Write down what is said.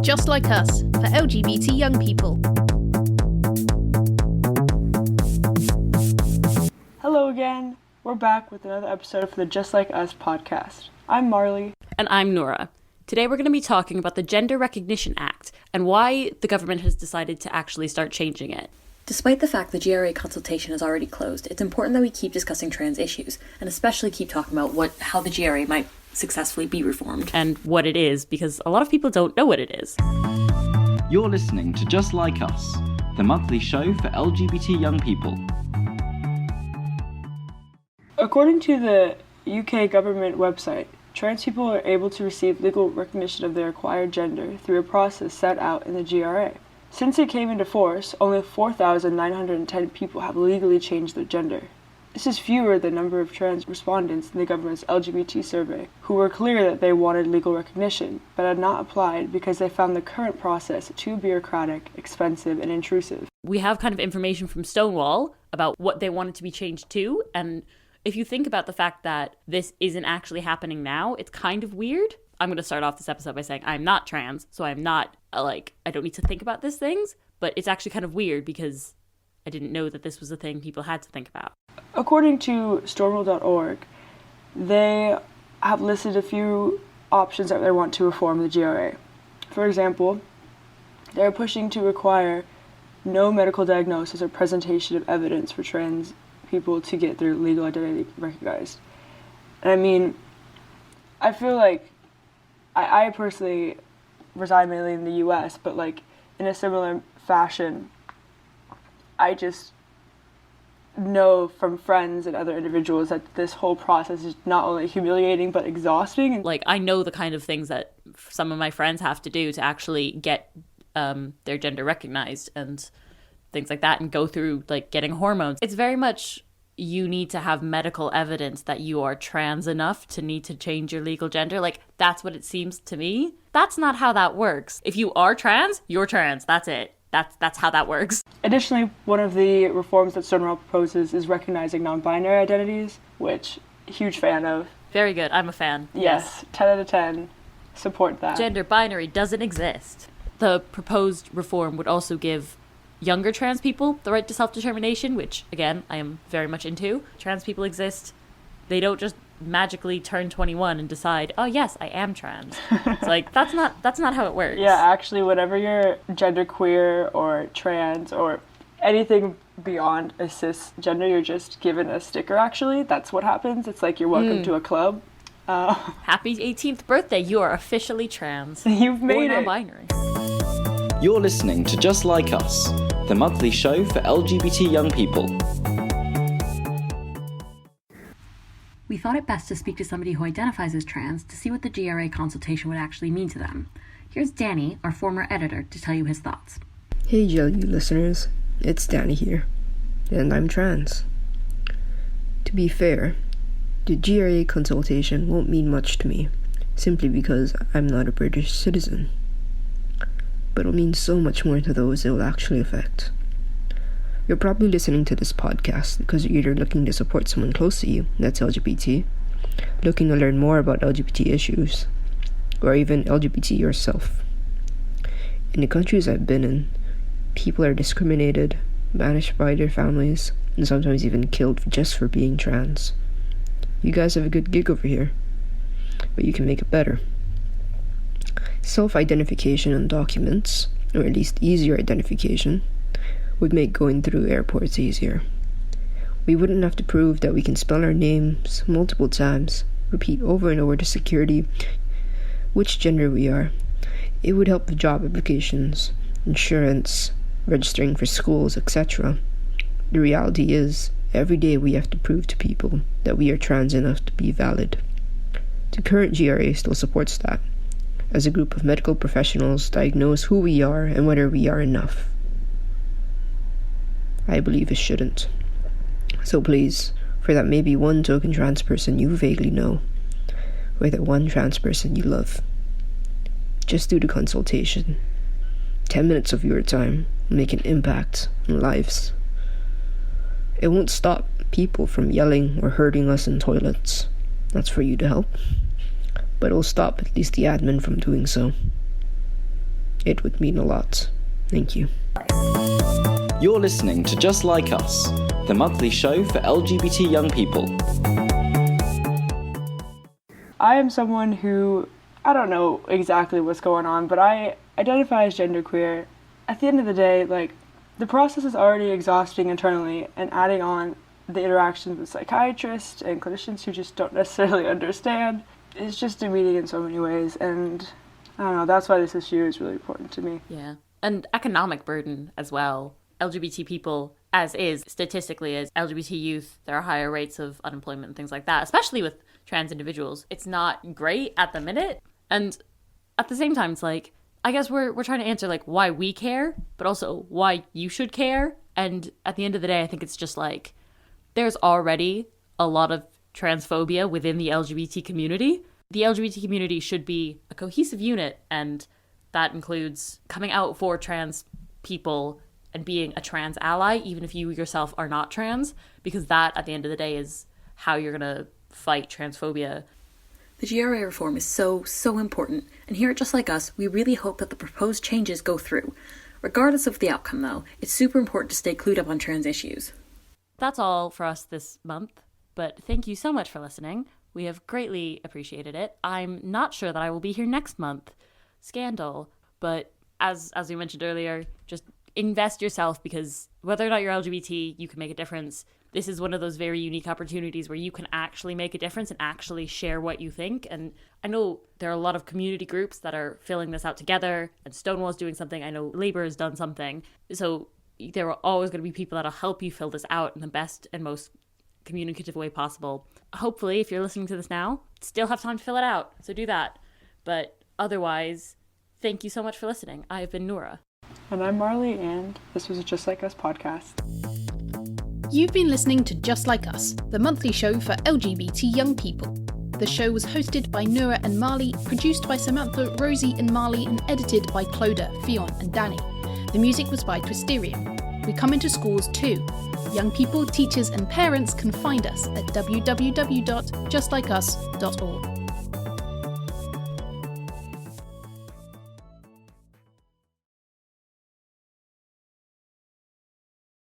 Just Like Us, for LGBT young people. Hello again. We're back with another episode of the Just Like Us podcast. I'm Marley. And I'm Nura. Today we're going to be talking about the Gender Recognition Act and why the government has decided to actually start changing it. Despite the fact the GRA consultation is already closed, it's important that we keep discussing trans issues, and especially keep talking about how the GRA might successfully be reformed. And what it is, because a lot of people don't know what it is. You're listening to Just Like Us, the monthly show for LGBT young people. According to the UK government website, trans people are able to receive legal recognition of their acquired gender through a process set out in the GRA. Since it came into force, only 4,910 people have legally changed their gender. This is fewer than the number of trans respondents in the government's LGBT survey, who were clear that they wanted legal recognition, but had not applied because they found the current process too bureaucratic, expensive, and intrusive. We have kind of information from Stonewall about what they wanted to be changed to, and if you think about the fact that this isn't actually happening now, it's kind of weird. I'm going to start off this episode by saying I'm not trans, so I'm not, I don't need to think about these things, but it's actually kind of weird because I didn't know that this was a thing people had to think about. According to Stonewall.org, they have listed a few options that they want to reform the GRA. For example, they're pushing to require no medical diagnosis or presentation of evidence for trans people to get their legal identity recognized. And I mean, I feel like I personally reside mainly in the US, but like in a similar fashion, I just know from friends and other individuals that this whole process is not only humiliating but exhausting. Like, I know the kind of things that some of my friends have to do to actually get their gender recognized and things like that, and go through like getting hormones. It's very much you need to have medical evidence that you are trans enough to need to change your legal gender. Like, that's what it seems to me. That's not how that works. If you are trans, you're trans. That's it. That's how that works. Additionally, one of the reforms that Stonewall proposes is recognizing non-binary identities, which huge fan of. Very good. I'm a fan. Yes. 10 out of 10. Support that. Gender binary doesn't exist. The proposed reform would also give younger trans people the right to self-determination, which, again, I am very much into. Trans people exist. They don't just magically turn 21 and decide, oh yes, I am trans. It's like, that's not how it works. Yeah, actually, whenever you're genderqueer or trans or anything beyond a cisgender, you're just given a sticker, actually. That's what happens. It's like you're welcome to a club. Happy 18th birthday, you are officially trans. You've made it. Or non-binary. You're listening to Just Like Us, the monthly show for LGBT young people. We thought it best to speak to somebody who identifies as trans to see what the GRA consultation would actually mean to them. Here's Danny, our former editor, to tell you his thoughts. Hey you listeners, it's Danny here, and I'm trans. To be fair, the GRA consultation won't mean much to me, simply because I'm not a British citizen. But it'll mean so much more to those it will actually affect. You're probably listening to this podcast because you're either looking to support someone close to you that's LGBT, looking to learn more about LGBT issues, or even LGBT yourself. In the countries I've been in, people are discriminated, banished by their families, and sometimes even killed just for being trans. You guys have a good gig over here, but you can make it better. Self-identification on documents, or at least easier identification, would make going through airports easier. We wouldn't have to prove that we can spell our names multiple times, repeat over and over to security which gender we are. It would help with job applications, insurance, registering for schools, etc. The reality is, every day we have to prove to people that we are trans enough to be valid. The current GRA still supports that, as a group of medical professionals diagnose who we are and whether we are enough. I believe it shouldn't. So please, for that maybe one token trans person you vaguely know, or that one trans person you love, just do the consultation. 10 minutes of your time will make an impact on lives. It won't stop people from yelling or hurting us in toilets. That's for you to help. But it'll stop at least the admin from doing so. It would mean a lot. Thank you. You're listening to Just Like Us, the monthly show for LGBT young people. I am someone who, I don't know exactly what's going on, but I identify as genderqueer. At the end of the day, like, the process is already exhausting internally, and adding on the interactions with psychiatrists and clinicians who just don't necessarily understand is just demeaning in so many ways, and I don't know, that's why this issue is really important to me. Yeah. And economic burden as well. LGBT people, as is, statistically, as LGBT youth, there are higher rates of unemployment and things like that, especially with trans individuals. It's not great at the minute. And at the same time, it's like, I guess we're trying to answer, like, why we care, but also why you should care. And at the end of the day, I think it's just like, there's already a lot of transphobia within the LGBT community. The LGBT community should be a cohesive unit, and that includes coming out for trans people and being a trans ally, even if you yourself are not trans, because that, at the end of the day, is how you're going to fight transphobia. The GRA reform is so important, and here at Just Like Us, we really hope that the proposed changes go through. Regardless of the outcome, though, it's super important to stay clued up on trans issues. That's all for us this month, but thank you so much for listening. We have greatly appreciated it. I'm not sure that I will be here next month. Scandal. But as we mentioned earlier, just invest yourself, because whether or not you're LGBT, you can make a difference. This is one of those very unique opportunities where you can actually make a difference and actually share what you think. And I know there are a lot of community groups that are filling this out together, and Stonewall's doing something. I know Labour has done something. So there are always going to be people that'll help you fill this out in the best and most communicative way possible. Hopefully, if you're listening to this now, still have time to fill it out. So do that. But otherwise, thank you so much for listening. I have been Nura. And I'm Marley, and this was a Just Like Us podcast. You've been listening to Just Like Us, the monthly show for LGBT young people. The show was hosted by Nura and Marley, produced by Samantha, Rosie and Marley, and edited by Clodagh, Ffion and Danny. The music was by Twisterium. We come into schools too. Young people, teachers and parents can find us at www.justlikeus.org.